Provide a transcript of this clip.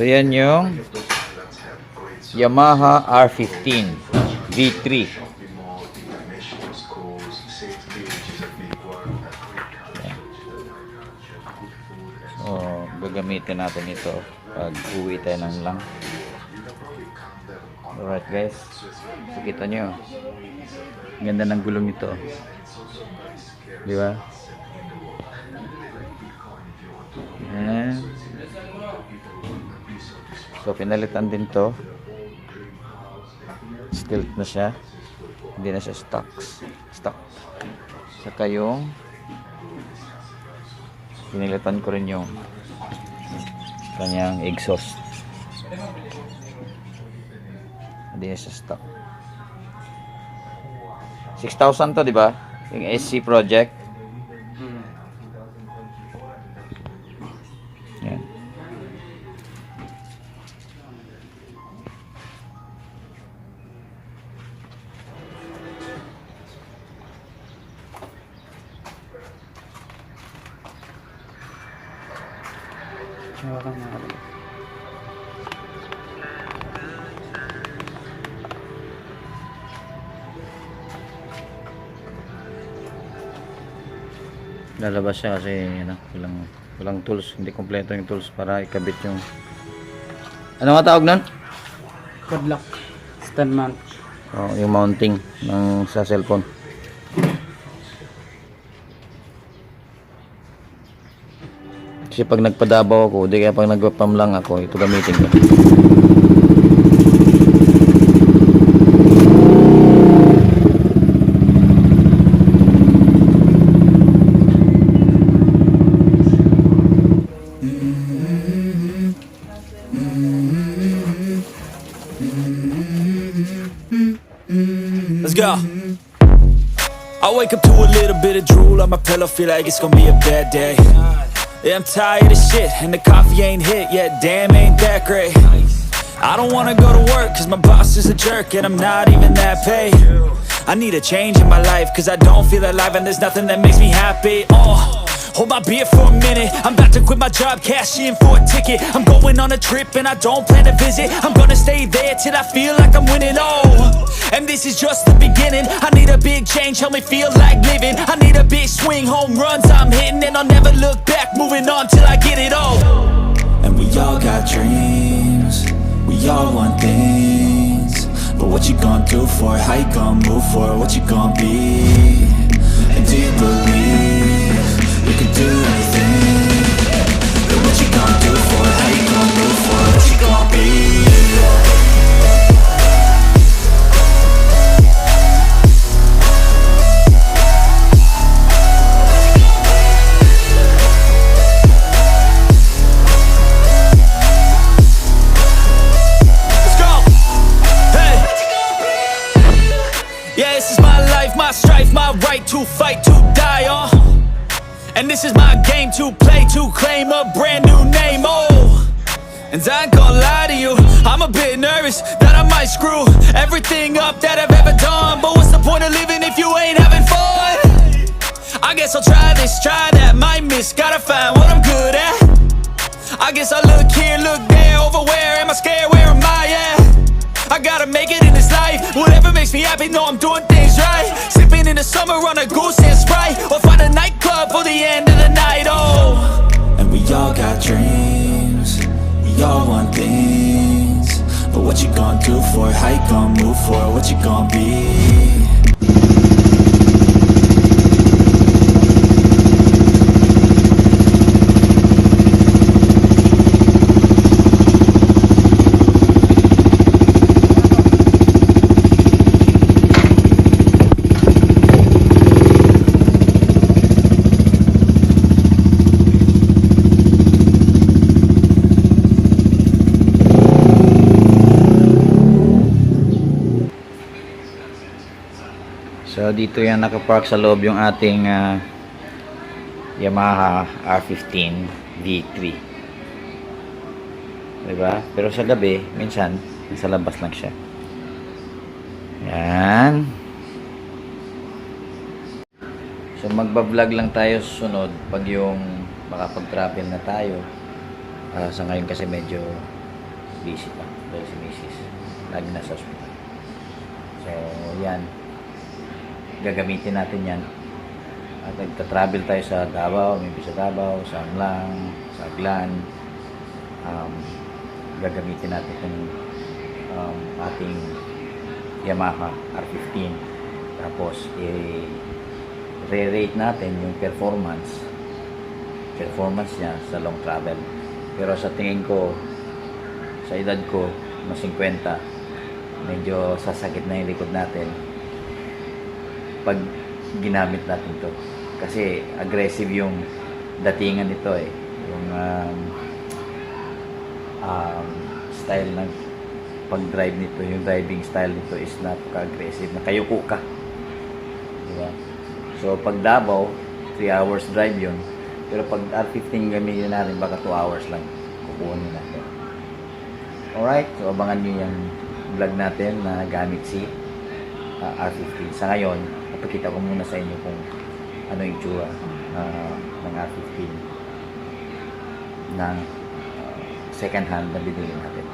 So yan yung Yamaha R15 V3. So gagamitin natin ito pag uwi tayo ng lang. Alright guys, so kita nyo ganda ng gulong nito, di ba? Ayan. So pinalitan din to, stilt na siya, hindi na siya stock. Saka yung pinalitan ko rin yung kanyang exhaust, hindi na siya stock. 6,000 to, di ba? Yung SC project. Yan. Lalabas siya kasi walang tools, hindi kompleto yung tools para ikabit yung ano nga tawag nun? Padlock, stand mount. Oh, yung mounting ng sa cellphone. Kasi pag nagpadabaw ako, di kaya pag nagpam lang ako, ito gamitin ko. Let's go. I wake up to a little bit of drool on my pillow, feel like it's gonna be a bad day. Yeah, I'm tired of shit, and the coffee ain't hit yet, damn, ain't that great. I don't wanna go to work, cause my boss is a jerk, and I'm not even that paid. I need a change in my life, cause I don't feel alive, and there's nothing that makes me happy. Hold my beer for a minute, I'm about to quit my job, cash in for a ticket. I'm going on a trip and I don't plan to visit. I'm gonna stay there till I feel like I'm winning, and this is just the beginning. I need a big change, help me feel like living. I need a big swing, home runs I'm hitting, and I'll never look back, moving on till I get it all. And we all got dreams, we all want things, but what you gonna do for it? How you gonna move for it? What you gonna be? And do you believe you can do anything? But what you gonna do for it? How you gonna move for it? What you gonna be? Let's go! Hey! Yeah, this is my life, my strife, my right to fight, to die on. And this is my game to play, to claim a brand new name, And I ain't gonna lie to you, I'm a bit nervous that I might screw everything up that I've ever done. But what's the point of living if you ain't having fun? I guess I'll try this, try that, might miss, gotta find what I'm good at. I guess I look here, look there, over where am I scared, where am I at? I gotta make it in this life, whatever makes me happy, know I'm doing things right. Sipping in the summer on a goose and Sprite, or find a nightclub for the end of the night, And we all got dreams, we all want things, but what you gonna do for it? How you gonna move for it? What you gonna be? So dito yan nakapark sa loob yung ating Yamaha R15 V3, diba? Pero sa gabi minsan nasa labas lang siya. Yan. So magba-vlog lang tayo susunod pag yung makapag-travel na tayo. Sa ngayon kasi medyo busy pa dahil si Mrs. lagi nasa hospital. So, yan. Gagamitin natin yan. At nagta-travel tayo sa Davao, maybe sa Davao, sa Amlang, sa Aglan. Gagamitin natin itong ating Yamaha R15. Tapos, i-re-rate natin yung performance niya sa long travel. Pero sa tingin ko, sa edad ko, na 50, medyo sasakit na yung likod natin pag ginamit natin to. Kasi aggressive yung datingan nito eh. Yung style ng pag-drive nito, yung driving style nito is napaka-aggressive. Nakayuko ka. Diba? So, pag Davao, 3 hours drive yun. Pero pag R15 gamitin natin, baka 2 hours lang kukunin natin. Alright, so abangan nyo yung vlog natin na gamit si R15. Sa ngayon, napakita ko muna sa inyo kung ano yung itsura ng R15 ng second hand na binili natin.